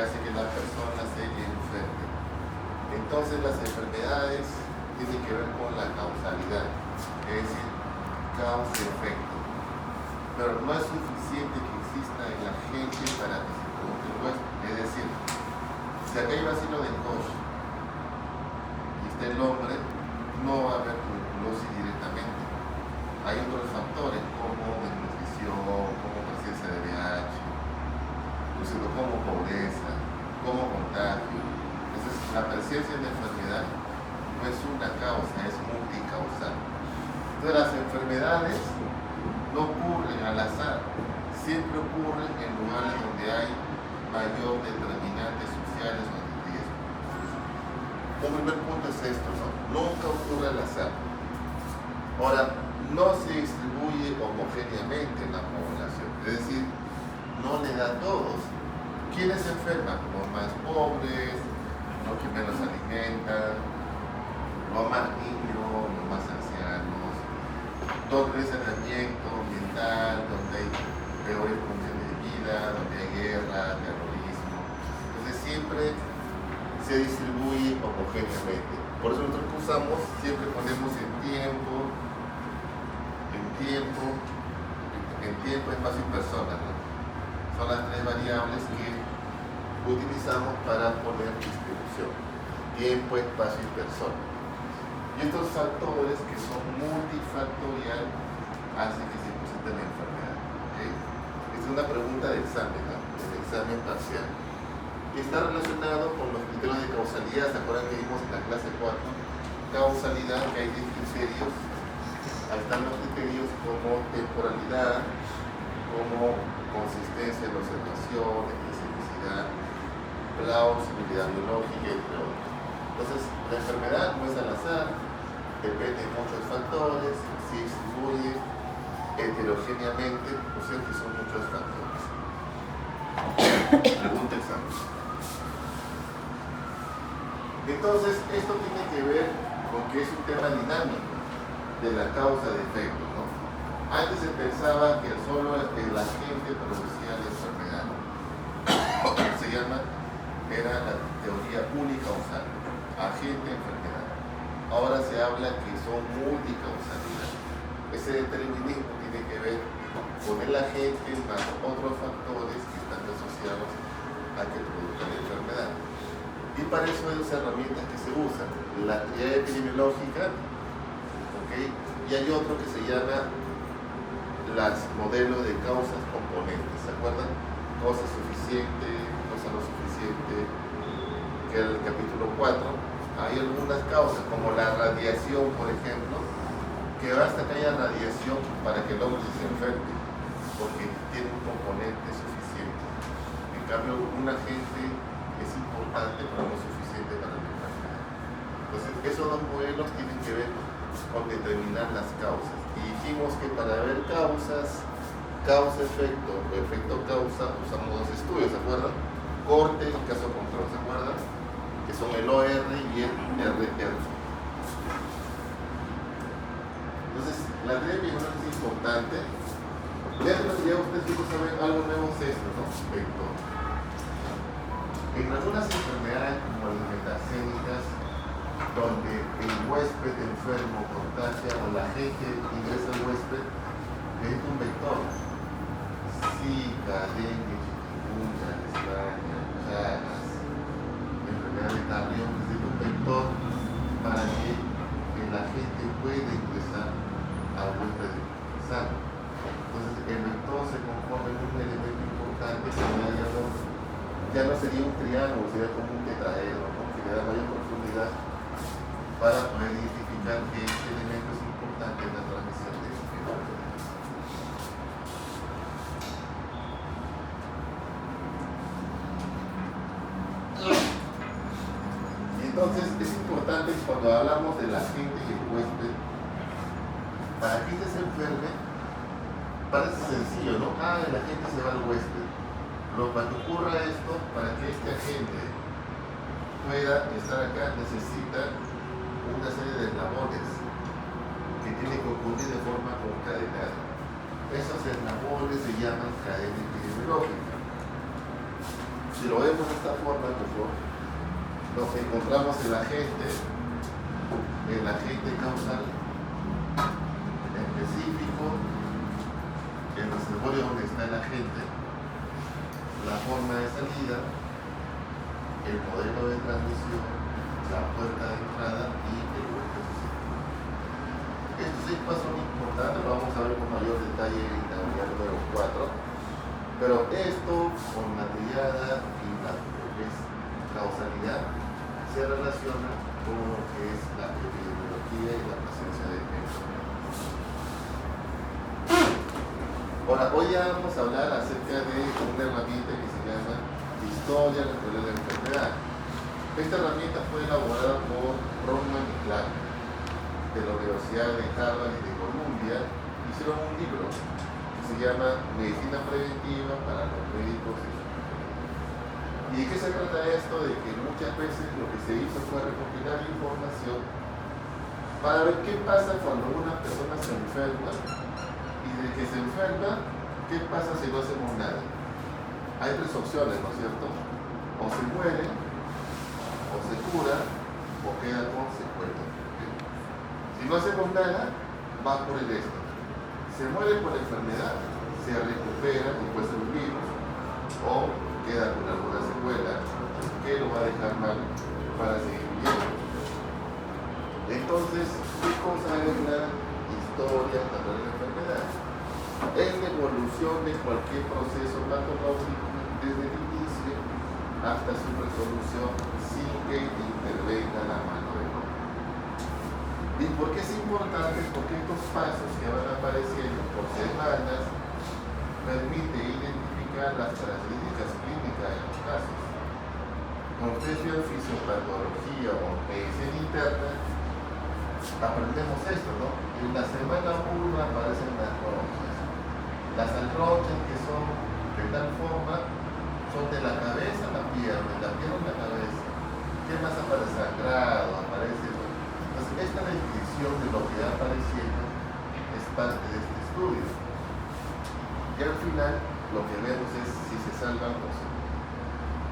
hace que la persona se enferme. Entonces las enfermedades tienen que ver con la causalidad, es decir, causa y efecto. Pero no es suficiente que exista en la gente para que se produzca el huésped. Es decir, si acá hay vacío de Koch y está el hombre, no va a haber tuberculosis directamente. Hay otros factores como desnutrición, como presencia de VIH, como pobreza, como contagio. Entonces, la presencia de enfermedad no es una causa, es multicausal. Entonces, las enfermedades no ocurren al azar, siempre ocurren en lugares donde hay mayor determinantes sociales o de riesgo. Un primer punto es esto, ¿no? Nunca ocurre al azar. Ahora, no se distribuye homogéneamente en la población, es decir, no le da a todos. ¿Quiénes se enferman? Los más pobres, los que menos alimentan, los más niños, los más ancianos, donde hay saneamiento ambiental, donde hay peores condiciones de vida, donde hay guerra, terrorismo. Entonces siempre se distribuye homogéneamente. Por eso nosotros usamos, siempre ponemos en tiempo, espacio y persona, ¿no? Son las tres variables que utilizamos para poner distribución: tiempo, espacio y persona. Y estos factores, que son multifactorial, hacen que se presente la enfermedad. ¿Okay? Esta es una pregunta de examen, ¿no? El examen parcial. Y está relacionado con los criterios de causalidad. ¿Se acuerdan que vimos en la clase 4? Causalidad, que hay 10 criterios. Ahí están los criterios como temporalidad, como consistencia de la observación, especificidad, plausibilidad biológica, entre otros. Entonces, la enfermedad no es al azar, depende de muchos factores, se distribuye heterogéneamente, o sea que son muchos factores. Pregunta examen. Entonces, esto tiene que ver con que es un tema dinámico de la causa de efecto, ¿no? Antes se pensaba que solo el agente producía la enfermedad. Era la teoría unicausal, agente-enfermedad. Ahora se habla que son multicausalidad. Ese determinismo tiene que ver con el agente más otros factores que están asociados a que produzca la enfermedad. Y para eso hay dos herramientas que se usan: la teoría epidemiológica, ¿okay? Y hay otro que se llama los modelos de causas componentes. ¿Se acuerdan? Causa suficiente, causa no suficiente, que era el capítulo 4. Hay algunas causas, como la radiación, por ejemplo, que basta que haya radiación para que el hombre se enferme, porque tiene un componente suficiente. En cambio, un agente es importante, pero no suficiente para la enfermedad. Entonces, esos dos modelos tienen que ver con determinar las causas. Y dijimos que para ver causas, causa-efecto o efecto-causa, usamos dos estudios, ¿se acuerdan? Corte y caso control, ¿se acuerdan? Que son el OR y el RR. Entonces, la teoría epidemiológica es importante. Ya ustedes saben, algo nuevo es esto, ¿no? Efecto. En algunas enfermedades como las metacénicas, donde el huésped enfermo contagia o la gente ingresa al huésped, es un vector. Zika, dengue, chikungunya, España, Chagas, enfermedad de Carrión, es un vector para que la gente pueda ingresar al huésped sano. Entonces, el vector se compone de un elemento importante que ya no sería un triángulo, sería como un tetraedro, ¿no? Que le da mayor profundidad para poder identificar que este elemento es importante en la transmisión de enfermedad. Entonces, es importante cuando hablamos de la gente y el huésped, para que este se enferme, parece sencillo, ¿no? La gente se va al huésped. Pero para que ocurra esto, para que este agente pueda estar acá, necesita una serie de eslabones que tienen que ocurrir de forma concadenada. Esos eslabones se llaman cadena epidemiológica. Si lo vemos de esta forma, nos encontramos el agente causal específico, el reservorio donde está el agente, la forma de salida, el modelo de transmisión, la puerta de entrada y el huésped. Estos 6 pasos son importantes, lo vamos a ver con mayor detalle en la unidad número 4, pero esto con la triada y la causalidad se relaciona con lo que es la epidemiología y la presencia de enfermedades. Ahora, hoy ya vamos a hablar acerca de una herramienta que se llama Historia Natural de la Enfermedad. Esta herramienta fue elaborada por Roman y Clark de la Universidad de Harvard y de Columbia. Hicieron un libro que se llama Medicina Preventiva para los médicos y sus ¿Y de qué se trata esto? De que muchas veces lo que se hizo fue recopilar información para ver qué pasa cuando una persona se enferma y de que se enferma, qué pasa si no hacemos nada. Hay 3 opciones, ¿no es cierto? O se muere, o se cura, o queda con secuelas. Si no hacemos nada, va por el esto. Se muere por la enfermedad, se recupera, y puede ser un virus, o queda con alguna secuela que lo va a dejar mal para seguir viviendo. Entonces, ¿qué cosa es la historia natural de la enfermedad? Es la evolución de cualquier proceso patológico desde el inicio hasta su resolución sin que intervenga la mano del hombre. ¿Y por qué es importante? Porque estos pasos que van apareciendo por semanas permiten identificar las características clínicas de los casos. Cuando ustedes estudian fisiopatología o medicina interna, aprendemos esto, ¿no? En la semana 1 aparecen las ronchas. Las ronchas que son de tal forma son de la cabeza a la pierna a la cabeza. ¿Qué más aparece? Sangrado, aparece. Entonces, esta descripción de lo que va apareciendo es parte de este estudio. Y al final lo que vemos es si se salvan o no.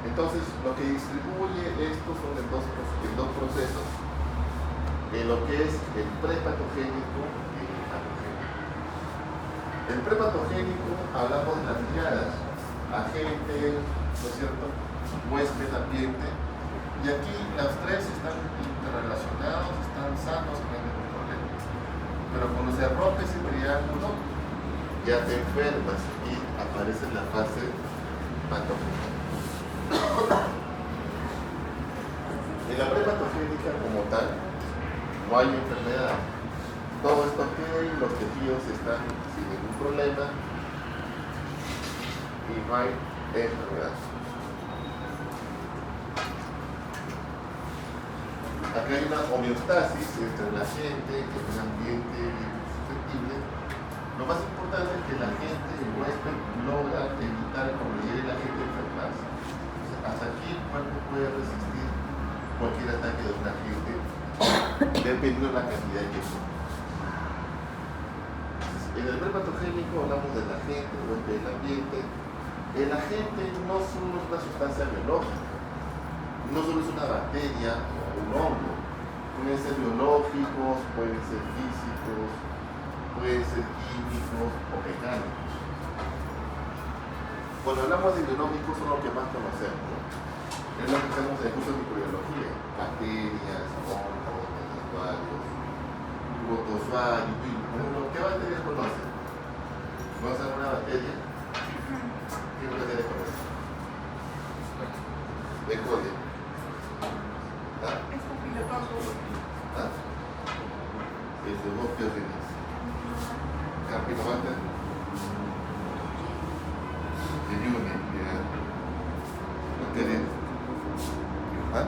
Entonces lo que distribuye esto son en dos procesos, en lo que es el prepatogénico y el patogénico. El prepatogénico hablamos de las triadas, agente, ¿no es cierto?, huésped, ambiente, y aquí las 3 están interrelacionados, están sanos, no hay ningún problema. Pero cuando se rompe ese triángulo, ya te enfermas y aparece la fase patogénica. En la prepatogénica como tal, no hay enfermedad. Todo está ok, los tejidos están sin ningún problema y no hay enfermedad. Aquí hay una homeostasis entre la gente, en un ambiente bien susceptible. Lo más importante es que la gente, el huésped, logra evitar cuando llegue la gente a enfermarse. O sea, hasta aquí el cuerpo puede resistir cualquier ataque de un agente, dependiendo de la cantidad que sea. En el prepatogénico hablamos del agente, huésped del ambiente. El agente no solo es una sustancia biológica, no solo es una bacteria o un hongo. Pueden ser biológicos, pueden ser físicos, pueden ser químicos o mecánicos. Cuando hablamos de biológicos son los que más conocemos, ¿no? Es lo que hacemos en el curso de microbiología: bacterias, hongos, metazoarios, protozoarios, virus. ¿Qué bacterias conocen? ¿Conocen alguna bacteria? ¿Qué bacterias conocen? De Coli. ¿Ah? ¿Ah? Estafilococos renis. Campylobacter. Yune, ya. Bacterias. ¿Ah?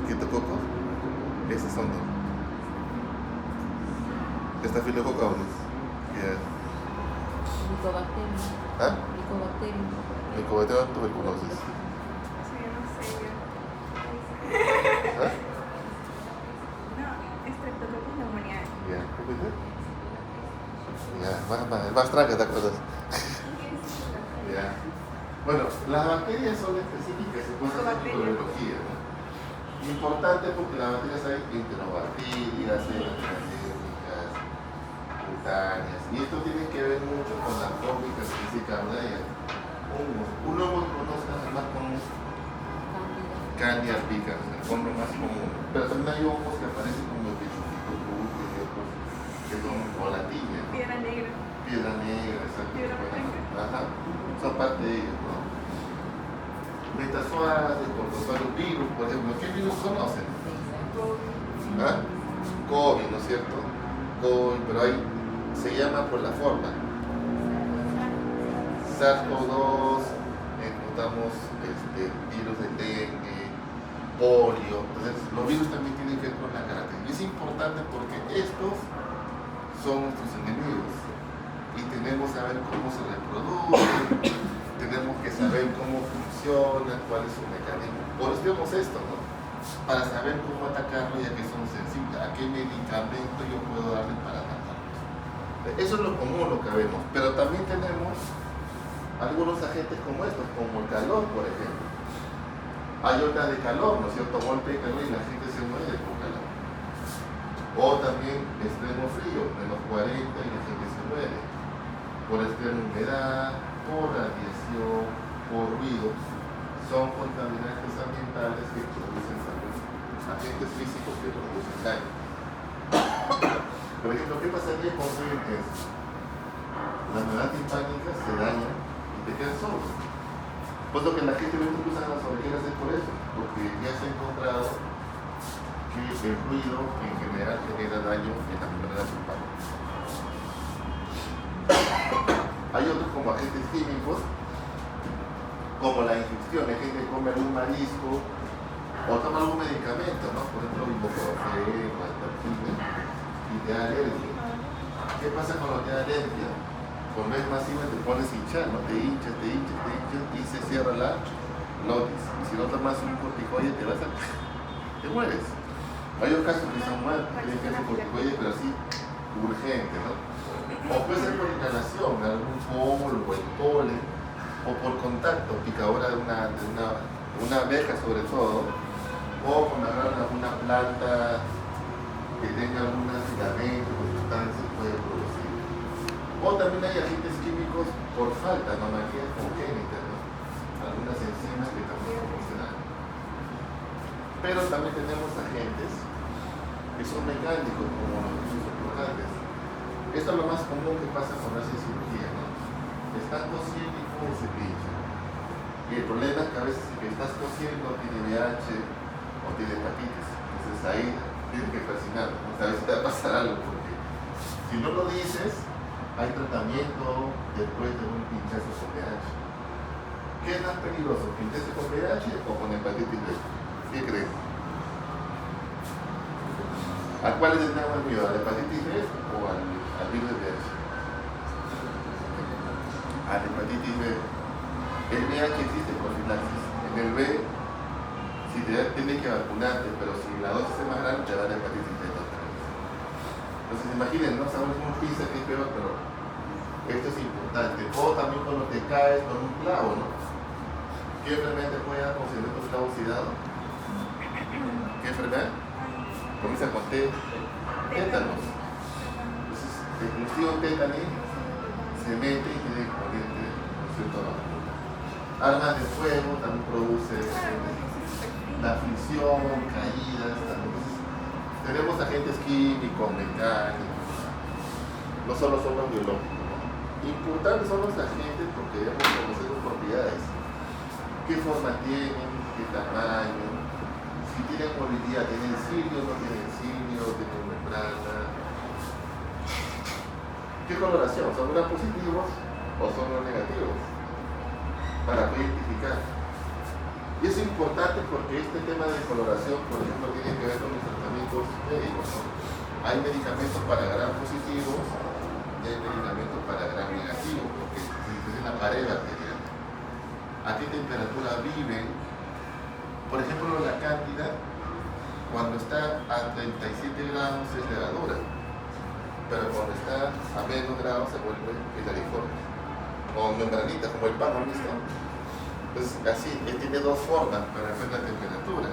¿Quitococos? Esos son 2. Estafilococos. Ya. Mycobacterium. ¿Ah? Mycobacterium. Mycobacterium tuberculosis. ¿Ah? Streptococcus pneumoniae. Ya. ¿Qué fue? Ya, más tranca, ¿te acuerdas? Ya. Bueno, las bacterias son específicas, se puede hacer microbiología, ¿no? Importante porque las bacterias hay enterobacterias, hay bacterias cutáneas, y esto tiene que ver mucho con la forma que se dice cada una de ellas. Un hongo que conozcan es más común, Candida albicans, el hongo más común, pero también hay hongos que aparecen como el pichuquito bruto y otros que son volatines, ¿no? Piedra negra. Piedra negra, exacto. Piedra negra. Ajá, son parte de ellos, ¿no? Metazoas, los virus, por ejemplo, ¿qué virus conocen? ¿Ah? COVID, ¿no es cierto? COVID, pero ahí se llama por la forma. SARS-CoV-2, encontramos virus de dengue, polio. Entonces, los virus también tienen que ver con la característica. Y es importante porque estos son nuestros enemigos y tenemos que saber cómo se reproducen, tenemos que saber cómo funciona, cuál es su mecanismo. Por eso tenemos esto, ¿no? Para saber cómo atacarlo, ya que son sensibles, a qué medicamento yo puedo darle para atacarlos. Eso es lo común, lo que vemos, pero también tenemos algunos agentes como estos, como el calor, por ejemplo. Hay ondas de calor, ¿no es cierto? Golpe de calor y la gente se muere por calor. O también extremo frío, menos 40 y la gente se muere. Por extrema humedad, por radiación, por ruido. Son contaminantes ambientales que producen también agentes físicos que producen daño. Por ejemplo, ¿qué pasaría con ruido intenso? La neuronas timpánicas se dañan y te quedas sordo. Pues lo que la gente ve que usan las orejeras es por eso, porque ya se ha encontrado que el ruido en general genera daño en las neuronas timpánicas. Hay otros como agentes químicos, como la ingestión. Hay gente que come algún marisco o toma algún medicamento, ¿no? Por ejemplo, ibuprofeno, valtartina, y te da alergia. ¿Qué pasa con lo que da alergia? Cuando es masiva te pones a hinchar, ¿no? Te hinchas y se cierra la glotis. Y si no tomas un corticoide te mueres. Hay otros casos que son muertos, tienen que hacer corticoide, pero así urgente, ¿no? O puede ser por inhalación, algún polvo, el polen, o por contacto, picadura de una abeja sobre todo, o con agarrar alguna planta que tenga alguna filamento o sustancia que puede producir. O también hay agentes químicos por falta, anomalías congénitas, ¿no? Algunas enzimas que también funcionan. Pero también tenemos agentes que son mecánicos, como los virus importantes. Esto es lo más común que pasa cuando hacen cirugía, ¿no? Estás tosiendo y cómo se pincha. Y el problema es que a veces el que estás tosiendo tiene VIH o tiene hepatitis. Entonces ahí tienes que presionar, ¿no? O sea, a veces te va a pasar algo, porque si no lo dices, hay tratamiento después de un pinchazo con VIH. ¿Qué es más peligroso? ¿Pinchazo con VIH o con hepatitis B? ¿Qué creen? ¿A cuáles les tenemos miedo? ¿A la hepatitis B o al virus de VIH? A la hepatitis B. El VIH existe profilaxis. En el B, si te da, tienes que vacunarte, pero si la dosis es más grande, te da la hepatitis B otra vez. Entonces imaginen, no sabemos cómo piensa que es peor, pero esto es importante. O también cuando te caes con un clavo, ¿no? ¿Qué enfermedad te puede dar con cemento clavo oxidado? ¿Qué enfermedad? Comienza con tétanos. Entonces, el cultivo tétano se mete y tiene corriente, ¿no es cierto? Armas de fuego también produce la fricción, caídas. Entonces, tenemos agentes químicos, mecánicos, no solo son los biológicos, ¿no? Importantes son los agentes porque debemos conocer sus propiedades. ¿Qué forma tienen? ¿Qué tamaño? Si tienen movilidad, ¿tienen cilio? ¿No tienen cilio? ¿Tienen membrana? ¿Qué coloración? ¿Son gram positivos o son gram negativos? Para poder identificar. Y es importante porque este tema de coloración, por ejemplo, tiene que ver con los tratamientos médicos, ¿no? Hay medicamentos para gram positivos y hay medicamentos para gram negativo, porque se tiene una pared bacteriana. ¿A qué temperatura viven? Por ejemplo, la cándida, cuando está a 37 grados es levadura, pero cuando está a menos grados se vuelve filariforme, o membranita, como el pan, ¿no? ¿Listo? Entonces, así, él tiene dos formas para ver la temperatura.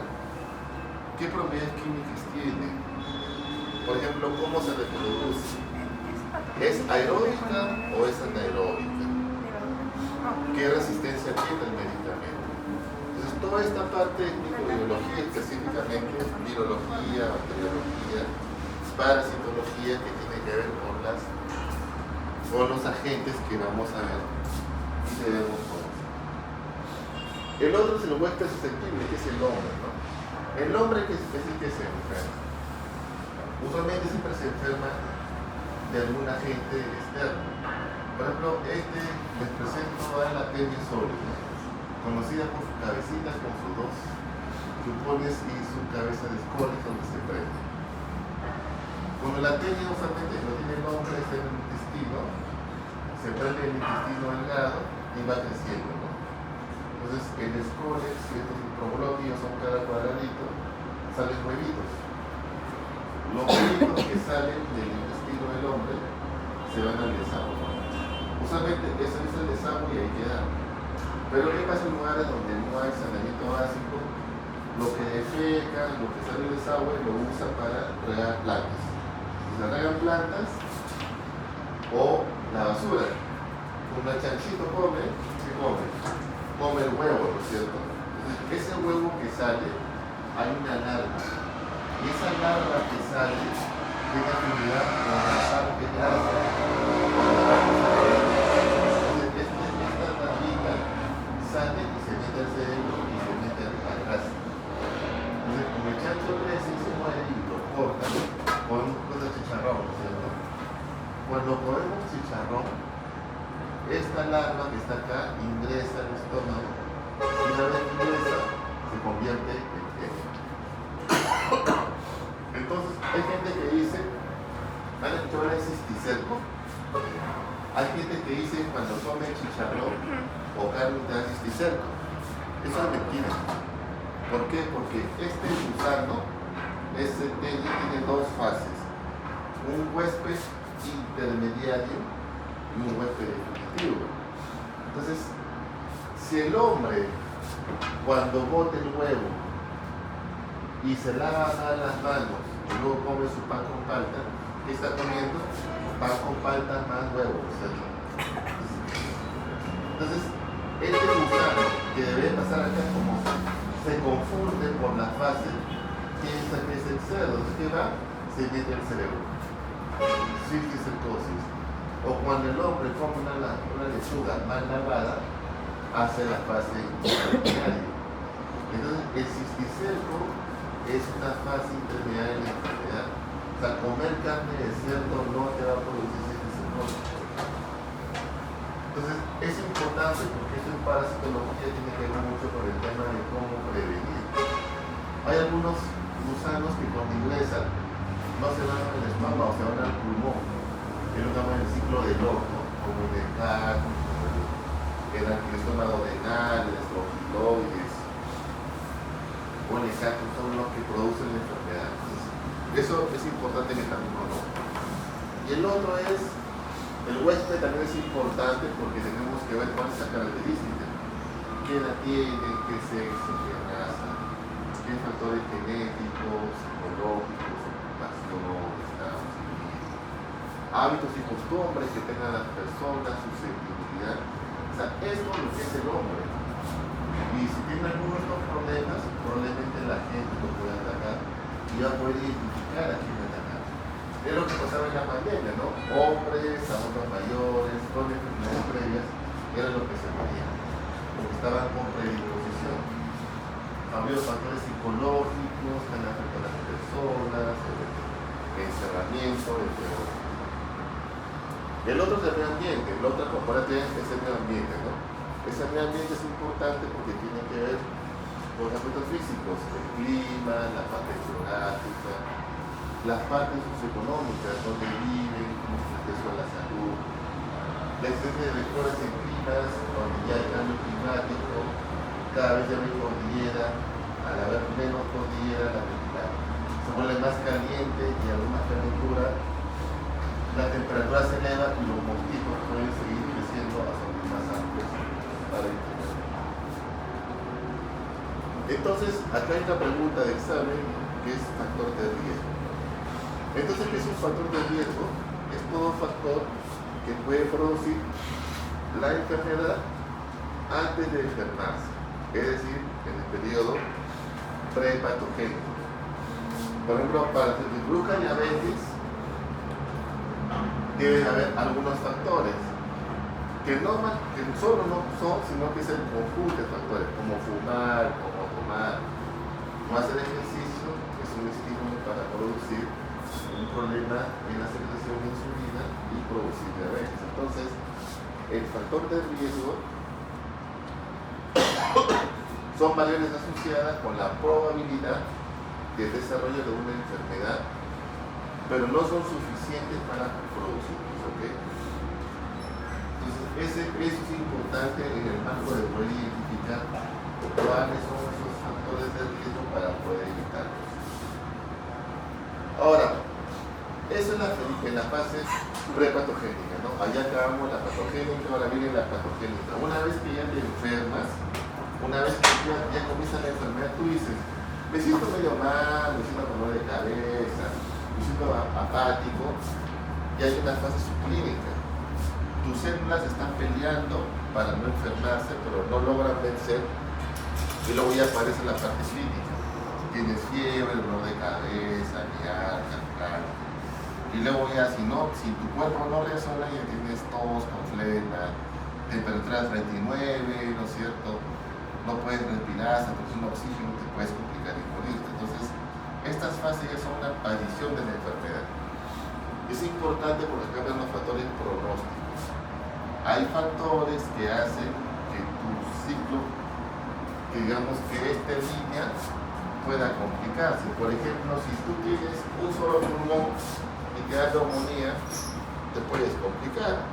¿Qué propiedades químicas tiene? Por ejemplo, ¿cómo se reproduce? ¿Es aeróbica o es anaeróbica? ¿Qué resistencia tiene el medicamento? Entonces, toda esta parte de microbiología, específicamente virología, bacteriología, parasitología, que tiene que ver con los agentes que vamos a ver y debemos conocer. El otro es el huésped susceptible, que es el hombre, ¿no? El hombre es el que se enferma. Usualmente siempre se enferma de algún agente externo. Por ejemplo, les presento a la tenia sólida, conocida por su cabecita con sus dos chupones y su cabeza de escoria donde se prende. Cuando la tenia usualmente no tiene nombre, está en el intestino, se prende el intestino delgado y va creciendo, ¿no? Entonces, en escoria, si estos proglótidos son cada cuadradito, salen huevitos. Los huevitos que salen del intestino del hombre se van al desagüe. Usualmente eso es el desagüe y ahí queda. Pero ¿qué pasa en lugares donde no hay saneamiento básico? Lo que defeca, lo que sale del desagüe lo usa para regar plantas. Si se regan plantas o la basura. Cuando el chanchito come, ¿qué come? Come el huevo, ¿no es cierto? Entonces, ese huevo que sale, hay una larva. Y esa larva que sale tiene afinidad con la parte grasa. Entonces, esta larvita sale y se mete al cerebro y se mete a la grasa. Entonces, como el chancho crece y se muere y lo cortan, podemos comer chicharrón, ¿no es cierto? Cuando comemos chicharrón, esta larva que está acá ingresa al estómago y una vez que ingresa se convierte en tenia. Entonces hay gente que dice, ¿han escuchado el cisticerco? Hay gente que dice cuando come chicharrón o carne te da cisticerco. Eso es mentira. ¿Por qué? Porque este gusano, este tenia, tiene dos fases. Un huésped intermediario y un huésped definitivo. Entonces, si el hombre cuando bote el huevo y se lava las manos y luego come su pan con palta, ¿qué está comiendo? Pan con palta más huevo, ¿cierto? Entonces, este gusano que debe pasar acá, como se confunde por la fase, piensa que es el cerdo, entonces ¿qué va? Se mete al cerebro. Cisticercosis. O cuando el hombre come una lechuga mal lavada, hace la fase intermediaria. Entonces, el cisticerco es una fase intermediaria de la enfermedad. O sea, comer carne de cerdo no te va a producir cisticercosis. Entonces, es importante porque esto en parasitología tiene que ver mucho con el tema de cómo prevenir. Hay algunos gusanos que cuando ingresan no se van al estómago, se van al pulmón. Es lo que llaman el ciclo del horno, como el ECAC, el estómago renal, el estrofiloides, o el ECAC, son los que producen la enfermedad. Entonces, eso es importante que también conozcan. Y el otro es, el huésped también es importante porque tenemos que ver cuál es la característica. ¿Qué edad tiene? ¿Qué sexo? ¿Qué raza? ¿Qué factores genéticos, psicológicos, ocupación, estado civil? Hábitos y costumbres que tengan las personas, susceptibilidad. O sea, esto es lo que es el hombre. Y si tiene algunos de estos problemas, probablemente la gente lo puede atacar y va a poder identificar a quién atacar. Es lo que pasaba en la pandemia, ¿no? Hombres, adultos mayores, con enfermedades previas, era lo que se morían, porque estaban con predisposición. Había factores psicológicos que han afectado a las personas, el encerramiento, entre otros. El otro es el medio ambiente, la otra componente es el medio ambiente, ¿no? Ese medio ambiente es importante porque tiene que ver con los aspectos físicos, el clima, la parte geográfica, las partes socioeconómicas, donde viven, cómo es el acceso a la salud, la existencia de vectores en climas, donde ya hay cambio climático, cada vez ya no hay cordillera, al haber menos cordillera, se vuelve más caliente y al haber más calentura, la temperatura se eleva y los mosquitos pueden seguir creciendo a zonas más amplias para internet. Entonces, acá hay una pregunta de examen que es factor de riesgo. Entonces, ¿qué es un factor de riesgo? Es todo factor que puede producir la enfermedad antes de enfermarse, es decir, en el periodo prepatogénico. Por ejemplo, para que se produzca diabetes, debe haber algunos factores que solo no son, sino que es el conjunto de factores, como fumar, como tomar, no hacer ejercicio, es un estímulo para producir un problema en la secreción de insulina y producir diabetes. Entonces, el factor de riesgo son variables asociadas con la probabilidad de desarrollo de una enfermedad, pero no son suficientes para producirlos, ¿ok? Entonces, eso es importante en el marco de poder identificar cuáles son esos factores de riesgo para poder evitarlos. Ahora, eso es en la fase prepatogénica, ¿no? Allá acabamos la patogénica, ahora viene la patogénica. Una vez que ya te enfermas, una vez que ya comienza la enfermedad, tú dices, me siento medio mal, me siento con dolor de cabeza, me siento apático, y hay una fase subclínica. Tus células están peleando para no enfermarse, pero no logran vencer, y luego ya aparece la parte clínica. Tienes fiebre, dolor de cabeza, mialgia, y luego ya si tu cuerpo no resuelve, ya tienes tos con flema, temperatura 39, ¿no es cierto? No puedes respirar, se produce un oxígeno, te puedes complicar y morirte. Entonces, estas fases ya son una aparición de la enfermedad. Es importante porque cambian los factores pronósticos. Hay factores que hacen que tu ciclo, que digamos que esta línea pueda complicarse. Por ejemplo, si tú tienes un solo pulmón y te da neumonía, te puedes complicar.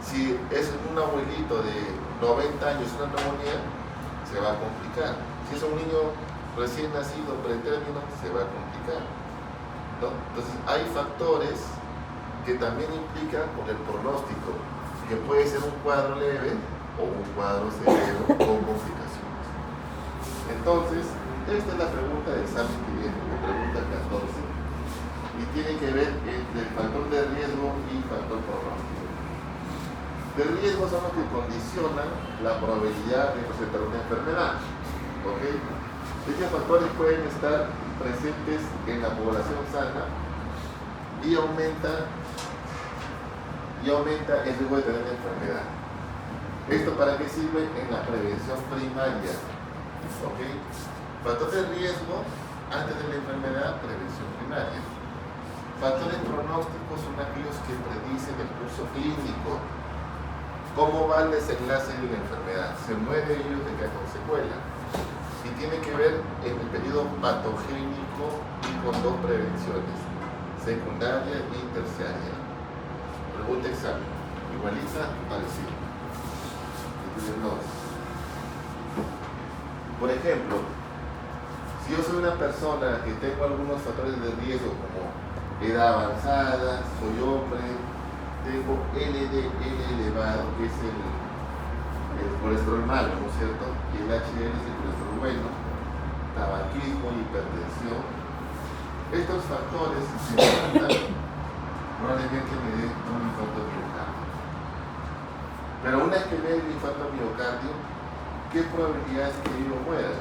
Si es un abuelito de 90 años una neumonía, se va a complicar. Si es un niño recién nacido, pretérmino, se va a complicar, ¿no? Entonces hay factores que también implican por el pronóstico, que puede ser un cuadro leve o un cuadro severo con complicaciones. Entonces, esta es la pregunta de examen que viene, la pregunta 14, y tiene que ver entre el factor de riesgo y factor pronóstico. De riesgo son los que condicionan la probabilidad de presentar una enfermedad, ¿ok? Estos factores pueden estar presentes en la población sana y aumenta el riesgo de tener una enfermedad. ¿Esto para qué sirve? En la prevención primaria, ¿ok? Factor de riesgo antes de la enfermedad, prevención primaria. Factores pronósticos son aquellos que predicen el curso clínico. ¿Cómo va el desenlace de la enfermedad? ¿Se muere ellos de qué con secuela? Y tiene que ver en el periodo patogénico y con dos prevenciones, secundaria y terciaria. Pregunta examen. Igualiza, parecida. Por ejemplo, si yo soy una persona que tengo algunos factores de riesgo como edad avanzada, soy hombre, tengo LDL elevado, que es el colesterol malo, ¿no es cierto? Y el HDL es el colesterol bueno, tabaquismo, hipertensión. Estos factores, si se juntan, probablemente me den un infarto miocardio. Pero una vez que me dé el infarto miocardio, ¿qué probabilidad es que yo muera?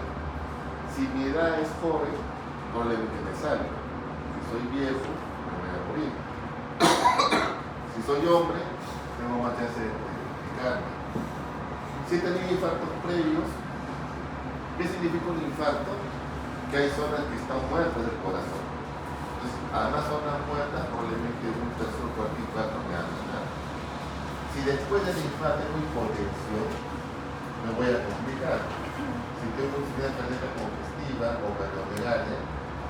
Si mi edad es joven, probablemente me salga. Si soy viejo, me voy a morir. Si soy hombre, tengo más chance de complicarme. Si he tenido infartos previos, ¿qué significa un infarto? Que hay zonas que están muertas del corazón. Entonces, además zonas muertas, probablemente un tercer o cuarto infarto me van a dar. Si después del infarto tengo hipotensión, me voy a complicar. Si tengo insuficiencia cardíaca congestiva o cardiomegalia,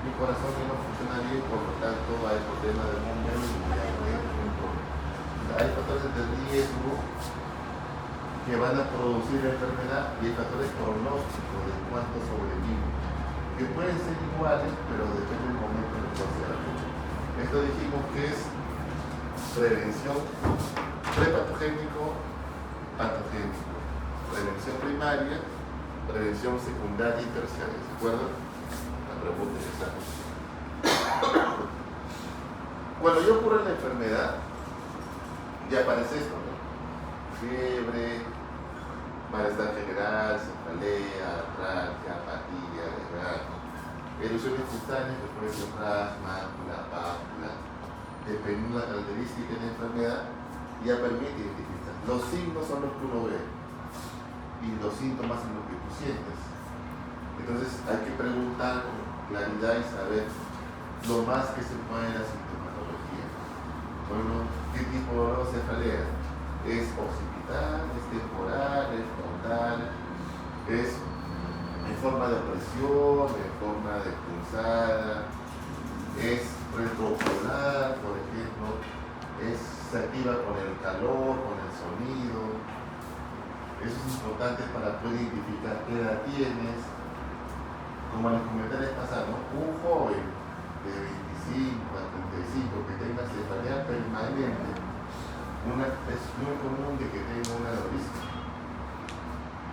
mi corazón ya no funciona bien, por lo tanto hay problema de bombeo y voy a morir. Hay factores de riesgo que van a producir la enfermedad y hay factores pronósticos de cuánto sobreviven, que pueden ser iguales, pero depende del momento en el cual se haga. Esto dijimos que es prevención prepatogénico, patogénico, prevención primaria prevención secundaria y terciaria, ¿se acuerdan? La pregunta que estamos. Cuando ya ocurre la enfermedad, ya aparece esto, ¿no? Fiebre, malestar general, cefalea, artralgia, apatía, desgarro, erupciones cutáneas que pueden ser plasma, pápula, dependiendo de la característica de la enfermedad, ya permite identificar. Los signos son los que uno ve y los síntomas son los que tú sientes. Entonces hay que preguntar con claridad y saber lo más que se puede de la sintomatología. Bueno, ¿qué tipo de dolor cefalea? ¿Es occipital, es temporal, es frontal, es en forma de opresión, en forma de punzada, es retropolar, por ejemplo, se activa con el calor, con el sonido? Eso es importante para poder identificar qué edad tienes. Como les comenté el pasado, ¿no? Un joven de 25 a 35 que tenga cefalea permanente, es muy común de que tenga un aneurisma.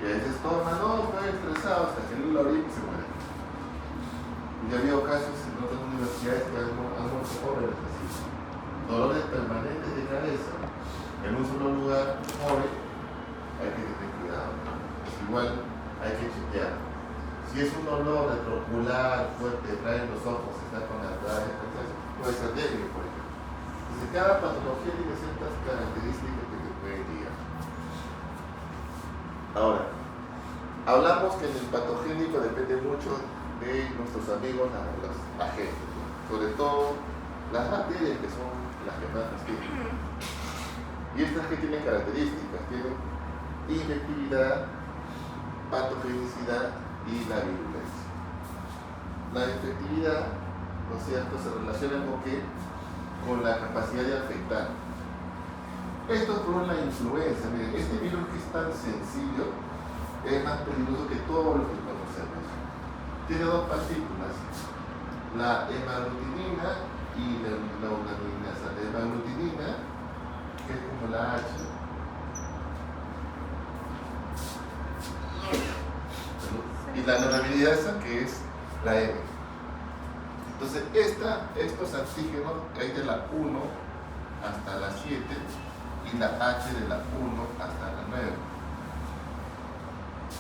Y a veces toma, no, estoy estresado hasta que el orina se muere. Ya ha habido casos en otras universidades que han muerto jóvenes así. Dolores permanentes de cabeza en un solo lugar, joven, hay que tener cuidado. Pues igual hay que chequear. Si es un dolor retroocular fuerte, trae en los ojos, está con la arteria, puede ser débil, por ejemplo. Entonces, cada patología tiene ciertas características que te pueden guiar. Ahora, hablamos que en el patogénico depende mucho de nuestros amigos, los agentes, ¿no? Sobre todo las bacterias, que son las que más nos tienen. Y estas que tienen características, tienen infectividad, patogenicidad y la virulencia. La infectividad, ¿no es cierto?, se relaciona con qué? Con la capacidad de afectar. Esto es por la influenza. Miren, este virus que es tan sencillo es más peligroso que todo lo que conocemos. Tiene dos partículas, la hemaglutinina y la neuraminasa. La hemaglutinina, que es como la H, y la neuraminasa, que es la M. Entonces, estos antígenos hay de la 1 hasta la 7 y la H de la 1 hasta la 9.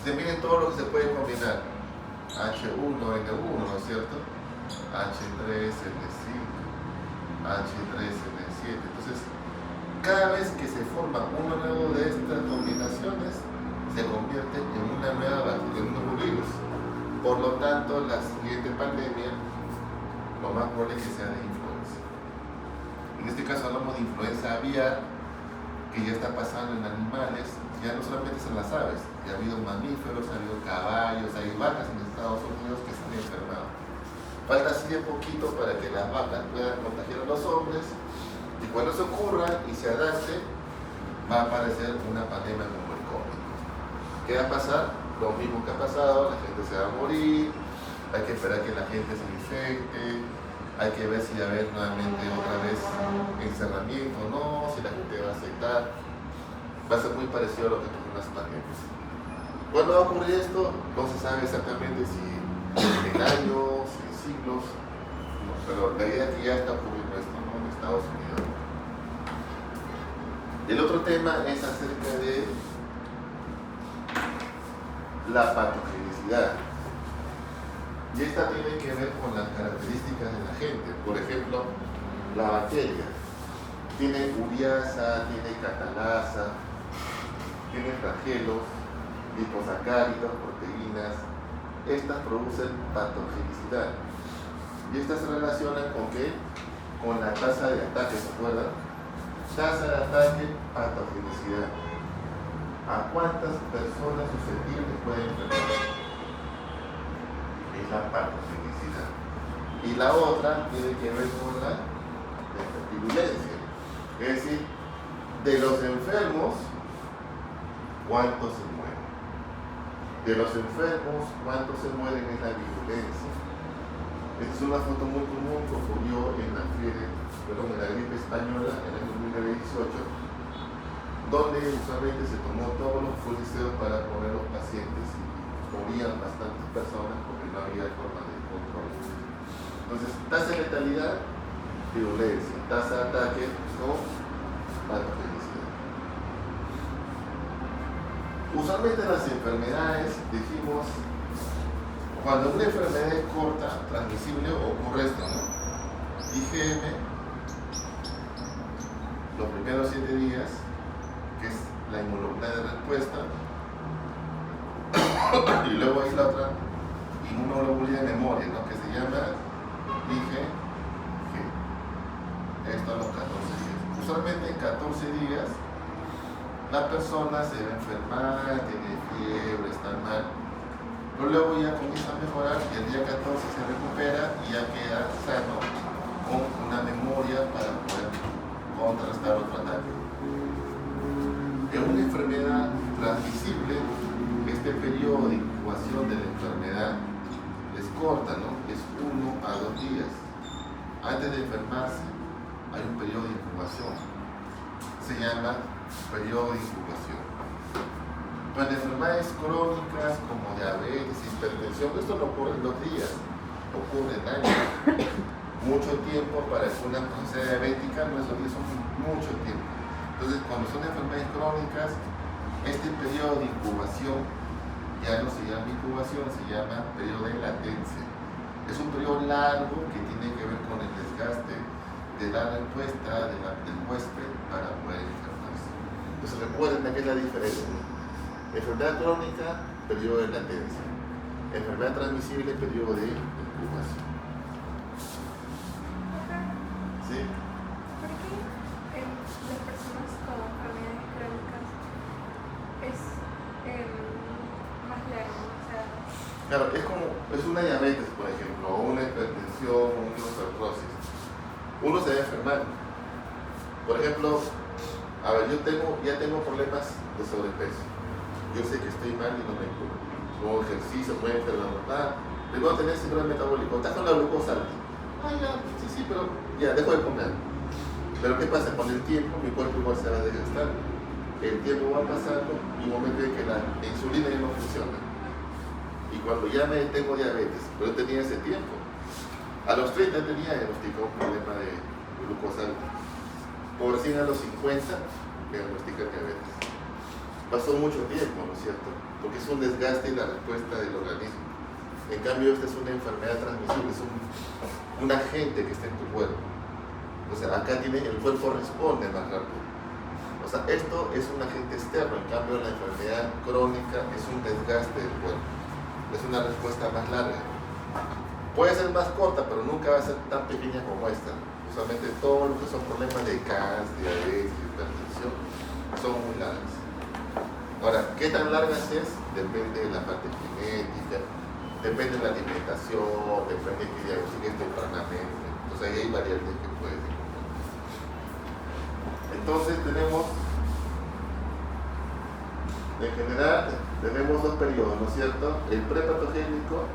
Se miren todo lo que se puede combinar. H1N1, ¿no es cierto? H3N5, H3N7. Entonces, cada vez que se forma uno nuevo de estas combinaciones, se convierte en una nueva bacteria, en un nuevo virus. Por lo tanto, la siguiente pandemia, lo más probable es que sea de influenza. En este caso hablamos de influenza aviar, que ya está pasando en animales, ya no solamente son las aves, ya ha habido mamíferos, ha habido caballos, hay vacas en Estados Unidos que se han enfermado. Falta así de poquito para que las vacas puedan contagiar a los hombres, y cuando eso ocurra y se adapte, va a aparecer una pandemia como el COVID. ¿Qué va a pasar? Lo mismo que ha pasado, la gente se va a morir, hay que esperar que la gente se infecte, hay que ver si va a haber nuevamente otra vez encerramiento o no, si la gente va a aceptar. Va a ser muy parecido a lo que tuvieron las pandemias. ¿Cuándo va a ocurrir esto? No se sabe exactamente si en años, en siglos, no, pero la idea es que ya está ocurriendo esto, ¿no?, en Estados Unidos. El otro tema es acerca de la patogenicidad. Y esta tiene que ver con las características de la gente. Por ejemplo, la bacteria tiene ureasa, tiene catalasa, tiene flagelos, liposacáridos, proteínas. Estas producen patogenicidad. Y estas se relacionan con ¿qué? Con la tasa de ataque, ¿se acuerdan? Tasa de ataque, patogenicidad. ¿A cuántas personas susceptibles pueden enfermar? Es la patogenicidad. Y la otra tiene que ver con la virulencia. Es decir, de los enfermos, ¿cuántos se mueren? De los enfermos, ¿cuántos se mueren? Es la virulencia. Esta es una foto muy común que ocurrió en la gripe española en el 2018, donde usualmente se tomó todos los policeos para poner a los pacientes y morían bastantes personas porque no había forma de control. Entonces, tasa de letalidad, virulencia, tasa de ataque o patogenicidad. Usualmente las enfermedades, dijimos, cuando una enfermedad es corta, transmisible, ocurre esto, ¿no? IgM, los primeros 7 días, que es la inmunoglobulina de respuesta, y luego hay la otra inmunoglobulina de memoria, ¿no? Que se llama IgG. Esto a los 14 días. Usualmente en 14 días la persona se va a enfermar, tiene fiebre, está mal, pero luego ya comienza a mejorar y el día 14 se recupera y ya queda sano con una memoria para poder contrarrestar otro ataque. En una enfermedad transmisible, este periodo de incubación de la enfermedad es corta, ¿no? Es 1 a 2 días. Antes de enfermarse hay un periodo de incubación. Se llama periodo de incubación. Para enfermedades crónicas como diabetes, hipertensión, esto no ocurre en 2 días, ocurre en años. Mucho tiempo para una persona diabética, nuestros días son mucho tiempo. Entonces, cuando son enfermedades crónicas, este periodo de incubación ya no se llama incubación, se llama periodo de latencia. Es un periodo largo que tiene que ver con el desgaste de la respuesta del huésped para poder enfermarse. Entonces, recuerden que es la diferencia. Enfermedad crónica, periodo de latencia. Enfermedad transmisible, periodo de incubación. ¿Sí? ¿Por qué las personas con enfermedades crónicas es más largo? O sea, Claro, es una diabetes, por ejemplo, o una hipertensión, o una osteoporosis. Uno se debe enfermar. Por ejemplo, a ver, ya tengo problemas de sobrepeso. Yo sé que estoy mal y no me curo. No ejercicio, puede enfermar. Luego tener síndrome metabólico. Estás con la glucosa alta. Ya, sí, pero ya, dejo de comer. Pero ¿qué pasa? Con el tiempo mi cuerpo igual se va a desgastar. El tiempo va pasando y un momento en que la insulina ya no funciona. Y cuando ya tengo diabetes, pero yo tenía ese tiempo. A los 30 tenía diagnosticado un problema de glucosa alta. Por recién a los 50 me diagnostican diabetes. Pasó mucho tiempo, ¿no es cierto? Porque es un desgaste en la respuesta del organismo. En cambio, esta es una enfermedad transmisible, es un agente que está en tu cuerpo. O sea, acá el cuerpo responde más rápido. O sea, esto es un agente externo, en cambio la enfermedad crónica es un desgaste del cuerpo. Es una respuesta más larga. Puede ser más corta, pero nunca va a ser tan pequeña como esta. Usualmente todos los que son problemas de cáncer, diabetes, hipertensión, son muy largas. Ahora, ¿qué tan largas es? Depende de la parte genética, depende de la alimentación, depende de que diagnostiques tempranamente. Entonces ahí hay variantes que pueden encontrar. Entonces en general, tenemos 2 periodos, ¿no es cierto? El prepatogénico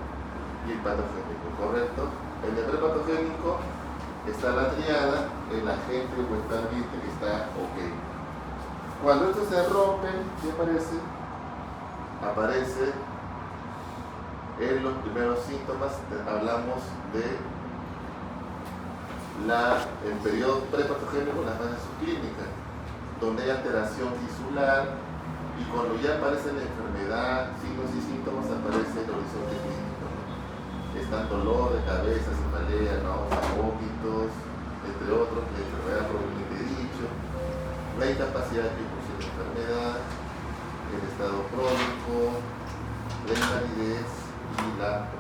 y el patogénico, ¿correcto? En el prepatogénico está la triada, el agente o el ambiente que está ok. Cuando esto se rompe, ¿qué aparece? Aparece en los primeros síntomas, hablamos de el periodo prepatogénico, la fase subclínica, donde hay alteración tisular y cuando ya aparece la enfermedad, signos y síntomas, aparece el horizonte clínico. Está dolor de cabeza, cefalea, náuseas, vómitos, entre otros, la enfermedad propiamente dicho, la incapacidad que produce la enfermedad, el estado crónico, la invalidez y la...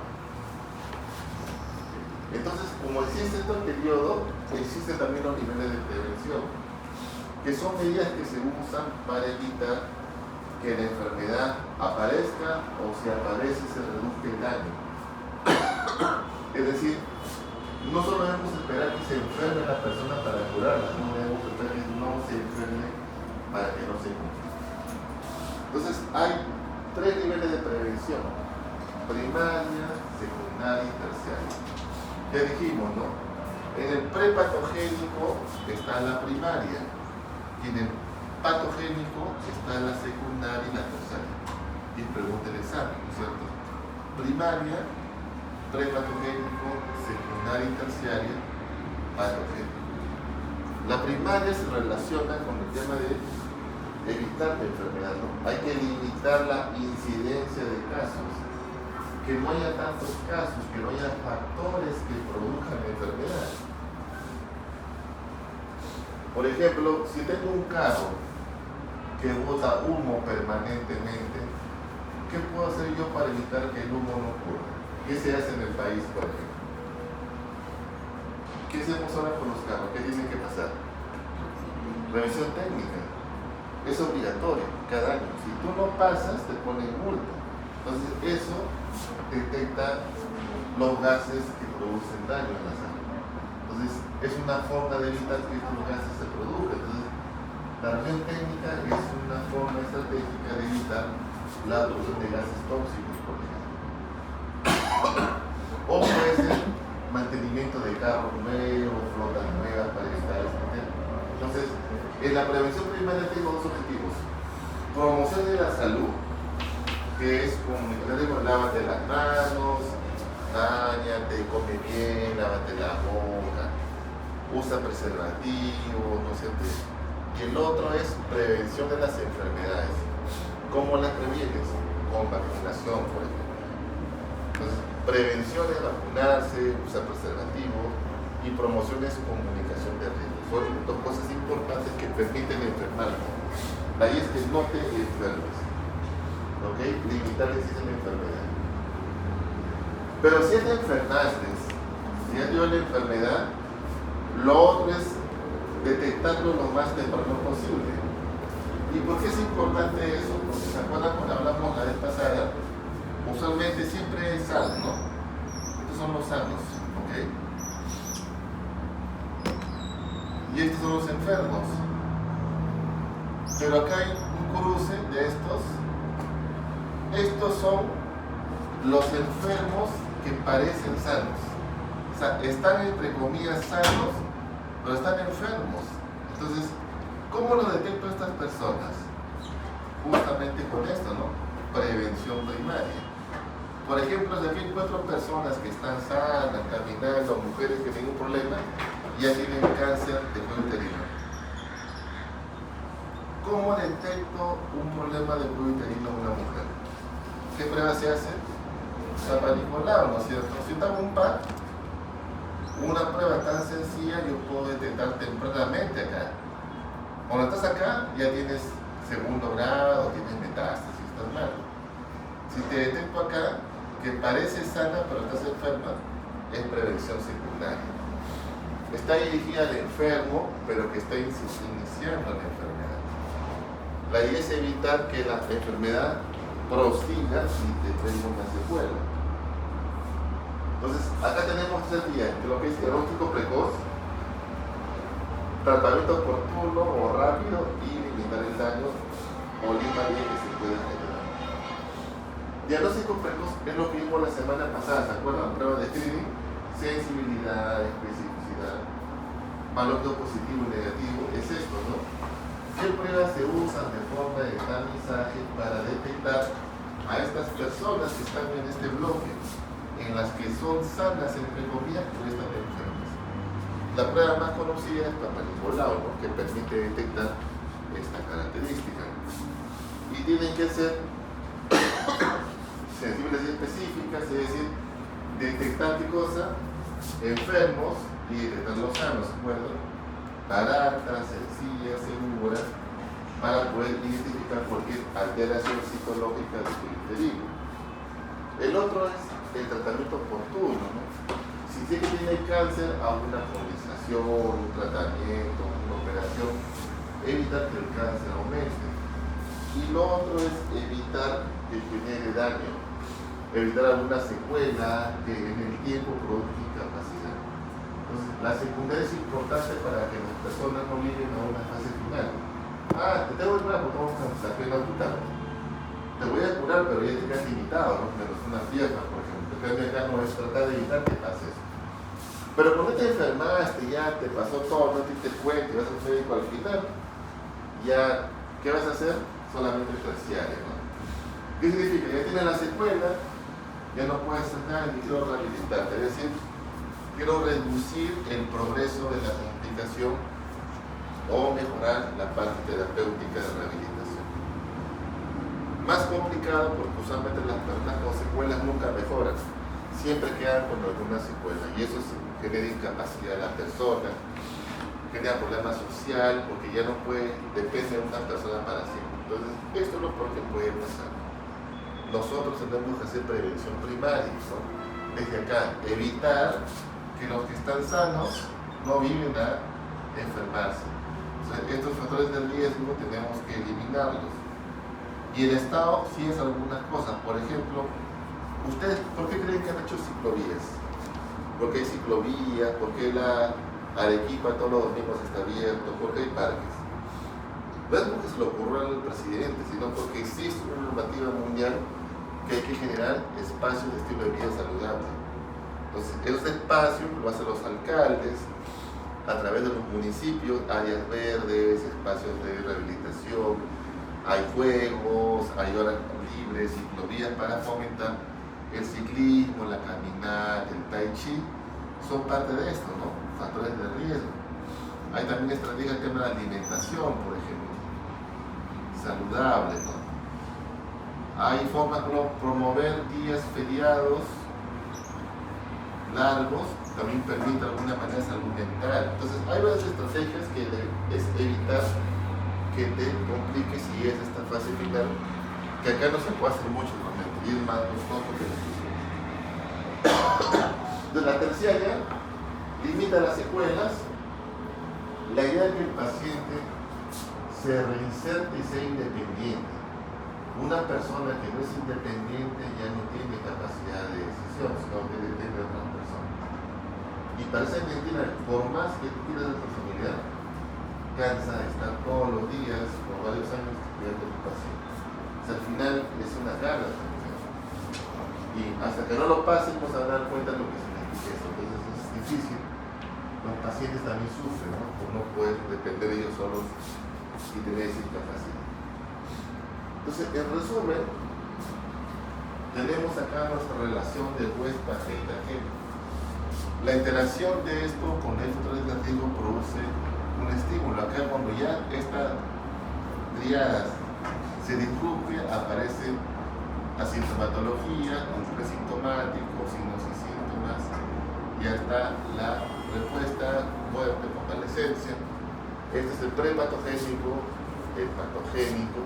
Entonces, como existe este periodo, existen también los niveles de prevención, que son medidas que se usan para evitar que la enfermedad aparezca o si aparece se reduzca el daño. Es decir, no solo debemos esperar que se enferme la persona para curarla, no debemos esperar que no se enferme para que no se cure. Entonces, hay 3 niveles de prevención: primaria, secundaria y terciaria. Ya dijimos, ¿no? En el prepatogénico está la primaria y en el patogénico está la secundaria y la terciaria. y pregunta el examen, ¿no es cierto? Primaria, prepatogénico, secundaria y terciaria, patogénico. La primaria se relaciona con el tema de evitar la enfermedad, ¿no? Hay que limitar la incidencia de casos, que no haya tantos casos, que no haya factores que produzcan la enfermedad. Por ejemplo, si tengo un carro que bota humo permanentemente, ¿qué puedo hacer yo para evitar que el humo no ocurra? ¿Qué se hace en el país, por ejemplo? ¿Qué hacemos ahora con los carros? ¿Qué tiene que pasar? Revisión técnica. Es obligatorio cada año. Si tú no pasas, te ponen multa. Entonces, eso detecta los gases que producen daño en la salud. Entonces, es una forma de evitar que estos gases se produzcan. Entonces, la revisión técnica es una forma estratégica de evitar la producción de gases tóxicos, por ejemplo. O puede ser mantenimiento de carros nuevos, flotas nuevas para evitar este tema. Entonces, en la prevención primaria tengo dos objetivos. Promoción de la salud, que es comunicar, lávate las manos, bañate, come bien, lávate la boca, usa preservativo, no sé qué. Y el otro es prevención de las enfermedades. ¿Cómo las previenes? Con vacunación, por ejemplo. Entonces, prevención es vacunarse, usar preservativo, y promoción es comunicación de riesgo. Son dos cosas importantes que permiten enfermarte. La idea es que no te enfermes. ¿Ok? Limitar el exceso de enfermedad. Pero si ya te enfermaste, si ya dio la enfermedad, lo otro es detectarlo lo más temprano posible. ¿Y por qué es importante eso? Porque se acuerdan cuando hablamos la vez pasada, usualmente siempre es sano, ¿no? Estos son los sanos, ¿ok? Y estos son los enfermos. Pero acá hay un cruce de estos. Estos son los enfermos que parecen sanos. O sea, están entre comillas sanos, pero están enfermos. Entonces, ¿cómo lo detecto a estas personas? Justamente con esto, ¿no? Prevención primaria. Por ejemplo, si aquí encuentro personas que están sanas, caminando, mujeres que tienen un problema, ya tienen cáncer de cuello uterino. ¿Cómo detecto un problema de cuello uterino en una mujer? ¿Qué prueba se hace? Papa Nicolau, ¿no es cierto? Si yo hago un PAP, una prueba tan sencilla, yo puedo detectar tempranamente acá. Cuando estás acá, ya tienes segundo grado, tienes metástasis, estás mal. Si te detecto acá, que parece sana pero estás enferma, es prevención secundaria. Está dirigida al enfermo, pero que está iniciando la enfermedad. La idea es evitar que la enfermedad prosiga y te traiga una secuela. Entonces, acá tenemos tres vías, lo que es diagnóstico precoz, tratamiento oportuno o rápido y limitar el daño o limar bien que se puede generar. Diagnóstico precoz es lo que vimos la semana pasada, ¿se acuerdan? Prueba de screening, sensibilidad, especificidad, valor positivo y negativo, es esto, ¿no? ¿Qué pruebas se usan de forma de tamizaje para detectar a estas personas que están en este bloque, en las que son sanas, entre comillas, pero están enfermas? La prueba más conocida es Papa Nicolau, ¿no? Que permite detectar esta característica. Y tienen que ser sensibles y específicas, es decir, detectar qué cosa, enfermos y detectar los sanos, ¿de acuerdo? Baratas, sencillas, seguras, para poder identificar cualquier alteración psicológica de tu uterino. El otro es el tratamiento oportuno, ¿no? Si sé que tiene cáncer, hago una colonización, un tratamiento, una operación, evitar que el cáncer aumente. Y lo otro es evitar que genere daño, evitar alguna secuela que en el tiempo produzca incapacidad. Entonces, la secundaria es importante para que las personas no lleguen a una fase final. Ah, te tengo que curar porque vamos a la pena brutal. Te voy a curar, pero ya te quedas limitado, ¿no? Menos una pierna, por ejemplo. Acá no es tratar de evitar que pase eso. Pero cuando te enfermaste, ya te pasó todo, no te diste cuenta, vas a médico al hospital, ya, ¿qué vas a hacer? Solamente terciaria, ¿no? ¿Qué significa? Ya tienes la secuela, ya no puedes sanar ni quiero rehabilitarte. Es decir, quiero reducir el progreso de la complicación o mejorar la parte terapéutica de rehabilitación. Más complicado porque usualmente las personas con secuelas nunca mejoran, siempre quedan con alguna secuela y eso genera incapacidad de la persona, genera problema social porque ya no puede, depende de una persona para siempre. Entonces, esto es lo peor que puede pasar. Nosotros tenemos que hacer prevención primaria, ¿no? Desde acá, evitar que los que están sanos no viven a enfermarse. O sea, estos factores de riesgo tenemos que eliminarlos. Y el Estado sí hace algunas cosas. Por ejemplo, ¿ustedes por qué creen que han hecho ciclovías? ¿Por qué hay ciclovías? ¿Por qué la Arequipa todos los domingos está abierto? ¿Por qué hay parques? No es porque se le ocurrió al presidente, sino porque existe una normativa mundial que hay que generar espacios de estilo de vida saludable. Entonces, esos espacios lo hacen los alcaldes a través de los municipios, áreas verdes, espacios de rehabilitación, hay juegos, hay horas libres, ciclovías para fomentar el ciclismo, la caminata, el tai chi, son parte de esto, ¿no? Factores de riesgo. Hay también estrategias en tema de alimentación, por ejemplo, saludable, ¿no? Hay formas de promover días feriados largos, también permite de alguna manera salud mental. Entonces, hay varias estrategias que es evitar que te compliques y es esta fase final, que acá no se puede hacer mucho realmente, y es más costoso que Entonces, la terciaria limita las secuelas. La idea es que el paciente se reinserte y sea independiente. Una persona que no es independiente ya no tiene capacidad de decisión, sino que depende de otras personas. Y parece mentira, por más que tú quieras de tu familiar, cansa de estar todos los días, por varios años, cuidando a tu paciente. O sea, al final es una carga. Y hasta que no lo pasen, nos van a dar cuenta de lo que significa eso. Entonces es difícil. Los pacientes también sufren, ¿no? Por no poder depender de ellos solos y tener esa incapacidad. Entonces, en resumen, tenemos acá nuestra relación de juez-paciente-agente. La interacción de esto con el factor negativo produce un estímulo. Acá cuando ya esta triada se disrumpe, aparece la sintomatología, un presintomático, signos y síntomas, ya está la respuesta, muerte, convalescencia. Este es el prepatogénico, el patogénico,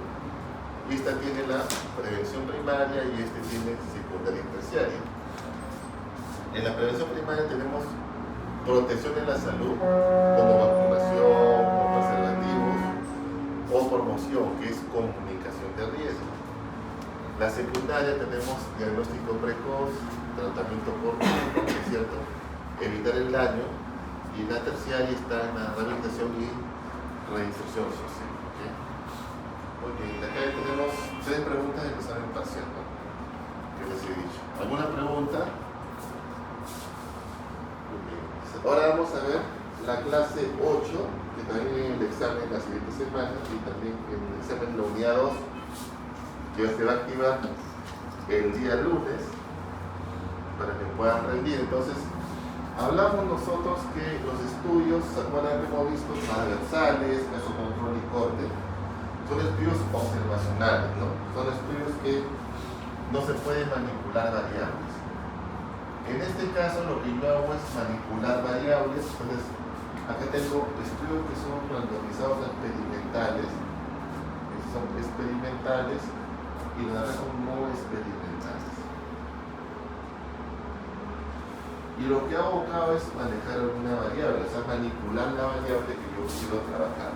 y esta tiene la prevención primaria y este tiene secundaria y terciaria. En la prevención primaria tenemos protección en la salud, como vacunación, como preservativos, o promoción, que es comunicación de riesgo. La secundaria tenemos diagnóstico precoz, tratamiento oportuno, ¿es cierto? Evitar el daño, y la terciaria está en la rehabilitación y reinserción social. ¿Okay? Muy bien, acá tenemos 3 preguntas del examen parcial, ¿no? Que les he dicho. ¿Alguna pregunta? Muy bien. Ahora vamos a ver la clase 8, que también en el examen la siguiente semana, y también en el examen de la unidad 2, que se va a activar el día lunes para que puedan rendir. Entonces, hablamos nosotros que los estudios, ¿se acuerdan que hemos visto? Transversales, caso control y corte, son estudios observacionales, ¿no? Son estudios que no se pueden manipular variables. En este caso, lo que yo hago es manipular variables. Entonces, acá tengo estudios que son randomizados experimentales, y los demás son no experimentales. Y lo que hago acá es manejar alguna variable, o sea, manipular la variable que yo quiero trabajar.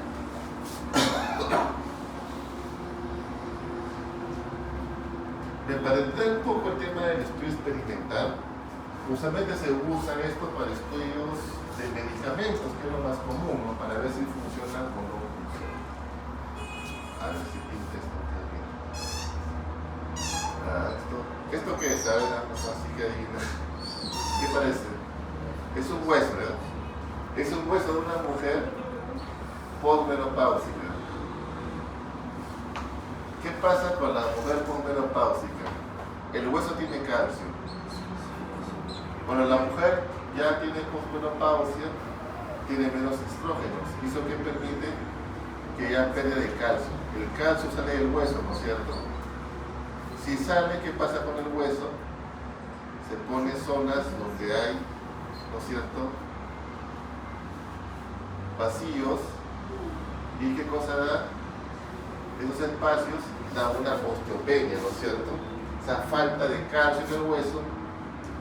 Para entender un poco el tema del estudio experimental, usualmente se usa esto para estudios de medicamentos, que es lo más común, ¿no? Para ver si funcionan o no funcionan. A ver si pinta esto también. ¿Esto qué es? A ver, así que adivina. ¿Qué parece? Es un hueso, ¿verdad? Es un hueso de una mujer posmenopáusica. ¿Qué pasa con la mujer posmenopáusica? El hueso tiene calcio. Bueno, la mujer ya tiene posmenopausia, tiene menos estrógenos. ¿Eso qué permite? Que haya pérdida de calcio. El calcio sale del hueso, ¿no es cierto? Si sale, ¿qué pasa con el hueso? Se pone zonas donde hay, ¿no es cierto?, vacíos. ¿Y qué cosa da? Esos espacios da una osteopenia, ¿no es cierto? O sea, falta de calcio en el hueso.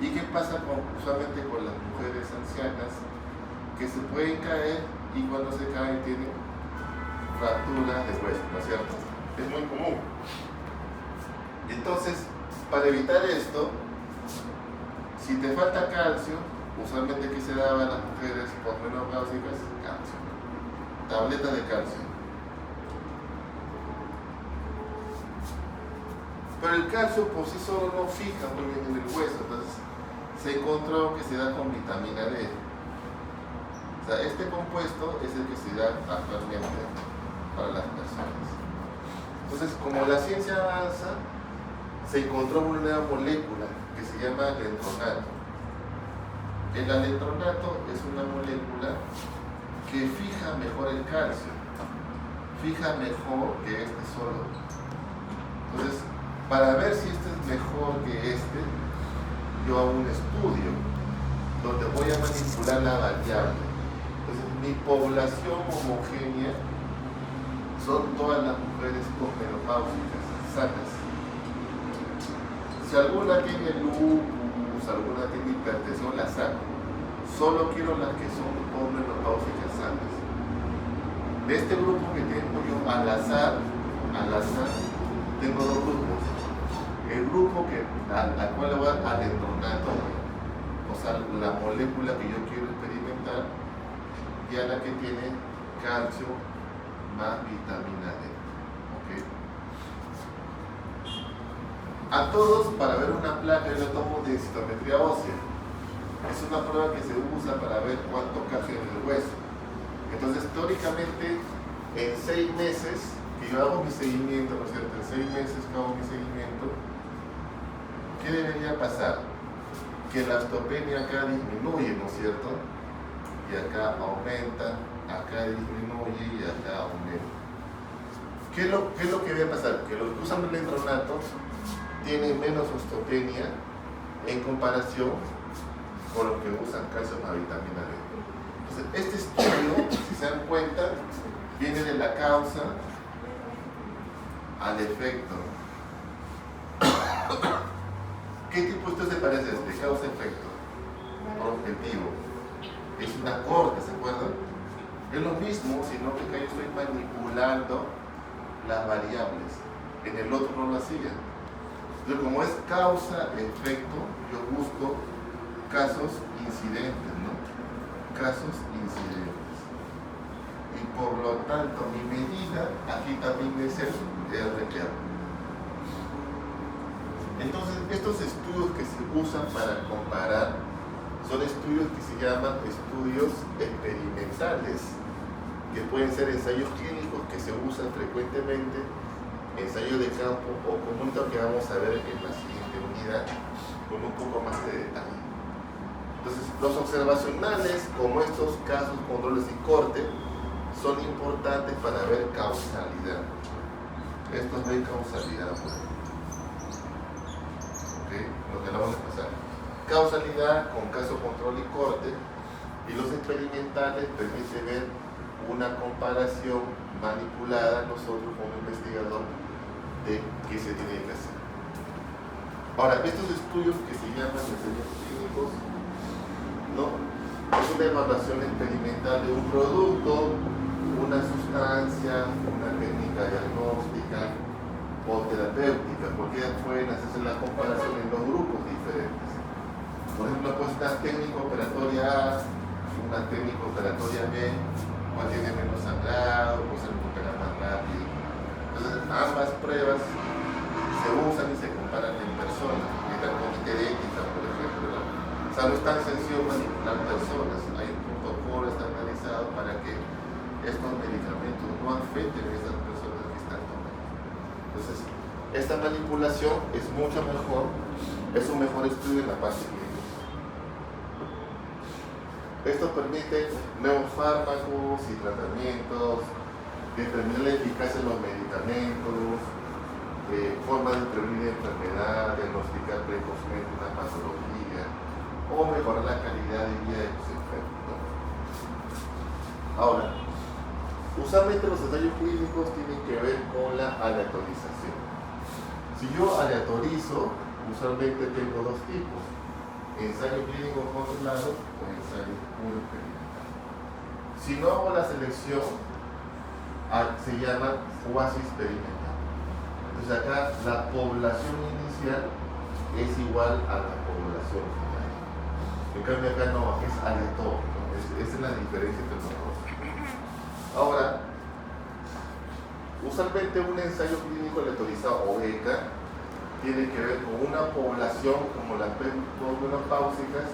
¿Y qué pasa usualmente con las mujeres ancianas? Que se pueden caer y cuando se caen tienen fracturas de hueso, ¿no es cierto? Es muy común. Entonces, para evitar esto, si te falta calcio, usualmente ¿qué se daba a las mujeres posmenopáusicas? Calcio. Tabletas de calcio. Pero el calcio por sí solo no fija muy bien en el hueso, entonces se encontró que se da con vitamina D. O sea, este compuesto es el que se da actualmente para las personas. Entonces, como la ciencia avanza, se encontró una nueva molécula que se llama alendronato. El alendronato es una molécula que fija mejor el calcio, fija mejor que este solo. Entonces, para ver si este es mejor que este, yo hago un estudio donde voy a manipular la variable. Entonces, mi población homogénea son todas las mujeres posmenopáusicas, sanas. Si alguna tiene lupus, alguna tiene hipertensión, la saco. Solo quiero las que son posmenopáusicas sanas. De este grupo que tengo yo, al azar, tengo dos grupos. El grupo al cual le voy a dar alendronato, o sea, la molécula que yo quiero experimentar, y a la que tiene calcio más vitamina D. ¿Okay? A todos, para ver una placa, yo le tomo densitometría ósea. Es una prueba que se usa para ver cuánto calcio hay en el hueso. Entonces, teóricamente, en 6 meses, que yo hago mi seguimiento, ¿no es cierto? En 6 meses que hago mi seguimiento, ¿qué debería pasar? Que la osteopenia acá disminuye, ¿no es cierto? Y acá aumenta, acá disminuye y acá aumenta. ¿Qué es lo que debe pasar? Que los que usan el alendronato tienen menos osteopenia en comparación con los que usan calcio más vitamina D. Entonces, este estudio, si se dan cuenta, viene de la causa al efecto. ¿Qué tipo de estudio se parece a este? Causa-efecto. Prospectivo. Es una corte, ¿se acuerdan? Es lo mismo, sino que acá yo estoy manipulando las variables. En el otro no lo hacía. Entonces, como es causa-efecto, yo busco casos incidentes, ¿no? Casos incidentes. Y por lo tanto, mi medida aquí también es el RPA. Entonces, estos estudios que se usan para comparar son estudios que se llaman estudios experimentales, que pueden ser ensayos clínicos que se usan frecuentemente, ensayos de campo o como esto que vamos a ver en la siguiente unidad con un poco más de detalle. Entonces, los observacionales, como estos casos, controles y corte, son importantes para ver causalidad. Estos ven causalidad. ¿Okay? Lo que vamos a pasar. Causalidad con caso, control y corte, y los experimentales permiten ver una comparación manipulada nosotros como investigador de qué se tiene que hacer. Ahora, estos estudios que se llaman ensayos clínicos, ¿no? Es una evaluación experimental de un producto, una sustancia, una técnica diagnóstica o terapéutica, porque pueden hacerse la comparación en dos grupos diferentes. Por ejemplo, pues una técnica operatoria A, una técnica operatoria B, cuál tiene menos sangrado, pues se recupera más rápido. Entonces, ambas pruebas se usan y se comparan en personas, en el comité de ética, por ejemplo, ¿no? O sea, no es tan sencillo manipular personas, hay un protocolo estandarizado para que estos medicamentos no afecten a esas personas que están tomando. Entonces, esta manipulación es mucho mejor, es un mejor estudio en la parte clínica. Esto permite nuevos fármacos y tratamientos, determinar la eficacia de los medicamentos, formas de prevenir enfermedad, diagnosticar precozmente una patología o mejorar la calidad de vida de los enfermos, ¿no? Ahora, usualmente los ensayos clínicos tienen que ver con la aleatorización. Si yo aleatorizo, usualmente tengo dos tipos: ensayo clínico controlado o ensayo puro experimental. Si no hago la selección, se llama cuasi experimental. Entonces acá la población inicial es igual a la población final. En cambio acá no, es aleatorio, ¿no? Esa es la diferencia entre los dos. Ahora, usualmente un ensayo clínico aleatorizado o ECA tiene que ver con una población como las menopáusicas,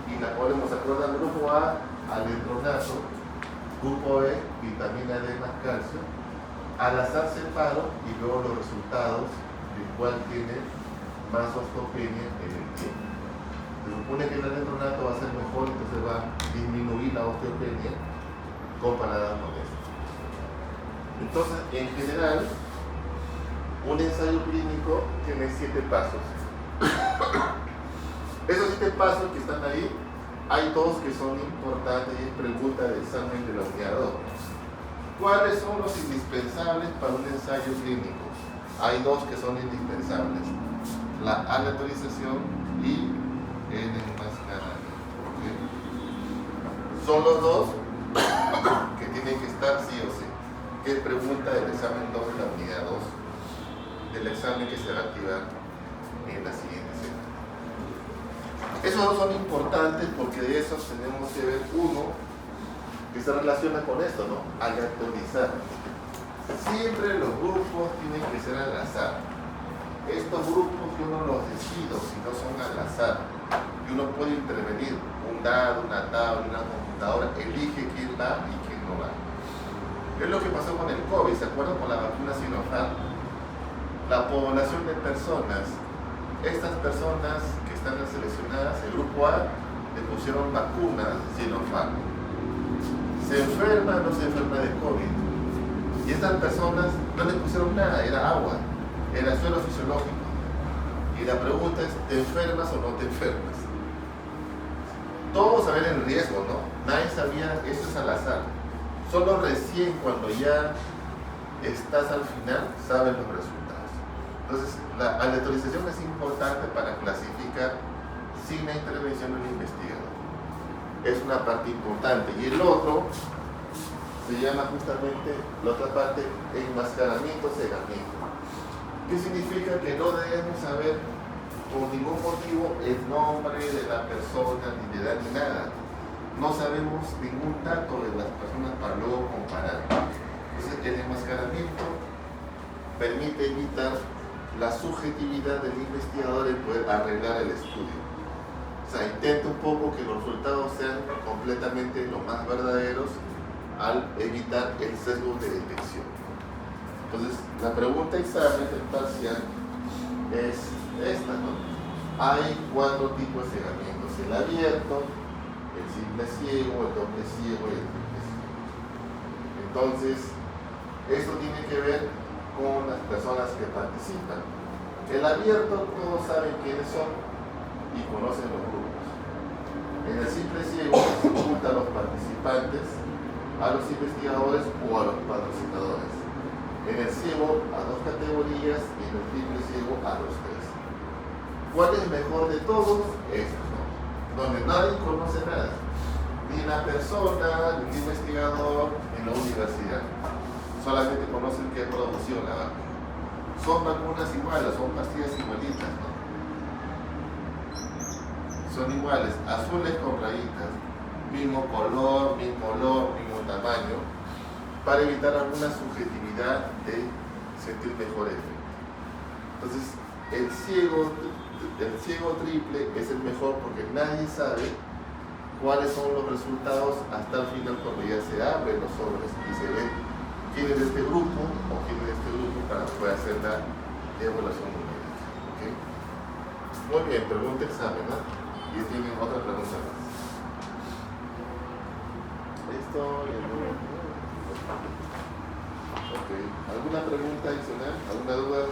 y la podemos acordar: grupo A, alendronato; grupo B, vitamina D más calcio. Al azar separo y luego los resultados de cuál tiene más osteopenia en el tiempo. Se supone que el alendronato va a ser mejor, entonces va a disminuir la osteopenia comparada con esto. Entonces, en general, un ensayo clínico tiene 7 pasos. Esos 7 pasos que están ahí, hay 2 que son importantes y es pregunta de examen de la unidad 2. ¿Cuáles son los indispensables para un ensayo clínico? Hay 2 que son indispensables: la aleatorización y el enmascaramiento. ¿Okay? Son los 2 que tienen que estar sí o sí, que es pregunta del examen 2 de la unidad 2, del examen que se va a activar en la siguiente semana. Esos 2 son importantes porque de esos tenemos que ver uno que se relaciona con esto, ¿no? Aleatorizar. Siempre los grupos tienen que ser al azar. Estos grupos yo no los decido, sino son al azar. Y uno puede intervenir, un dado, una tabla, una computadora, elige quién va y quién no va. Es lo que pasó con el COVID, ¿se acuerdan? Con la vacuna Sinopharm. La población de personas, estas personas que están seleccionadas, el grupo A, le pusieron vacunas Sinopharm. ¿Se enferma o no se enferma de COVID? Y estas personas no le pusieron nada, era agua, era suelo fisiológico. Y la pregunta es: ¿te enfermas o no te enfermas? Todos saben el riesgo, ¿no? Nadie sabía, eso es al azar. Solo recién cuando ya estás al final, sabes los resultados. Entonces, la aleatorización es importante para clasificar sin la intervención del investigador. Es una parte importante. Y el otro se llama justamente, la otra parte, enmascaramiento, cegamiento. ¿Qué significa? Que no debemos saber por ningún motivo el nombre de la persona, ni de edad, ni nada. No sabemos ningún dato de las personas para luego comparar. Entonces, el enmascaramiento permite evitar la subjetividad del investigador en poder arreglar el estudio. O sea, intenta un poco que los resultados sean completamente lo más verdaderos al evitar el sesgo de detección. Entonces, la pregunta examen del parcial es esta, ¿no? Hay 4 tipos de cegamientos: el abierto, el simple ciego, el doble ciego y el triple ciego. Entonces, esto tiene que ver con las personas que participan. El abierto, todos saben quiénes son y conocen los grupos. En el simple ciego se oculta a los participantes, a los investigadores o a los patrocinadores. En el ciego a 2 categorías y en el triple ciego a los 3. ¿Cuál es el mejor de todos? Este, ¿no? Donde nadie conoce nada, ni la persona, ni el investigador, ni la universidad. Solamente conocen qué produció la vacuna. Son vacunas iguales, son pastillas igualitas, ¿no? Son iguales, azules con rayitas, mismo color, mismo olor, mismo tamaño, para evitar alguna subjetividad de sentir mejor efecto. Entonces, el ciego triple es el mejor porque nadie sabe cuáles son los resultados hasta el final, cuando ya se abren los sobres y se ve quién es de este grupo o quién es de este grupo, para poder hacer la de evaluación numérica. ¿Ok? Muy bien, pregunta examen, ¿no? Y tienen otra pregunta más. Esto ya no. Ok. ¿Alguna pregunta adicional? ¿Alguna duda?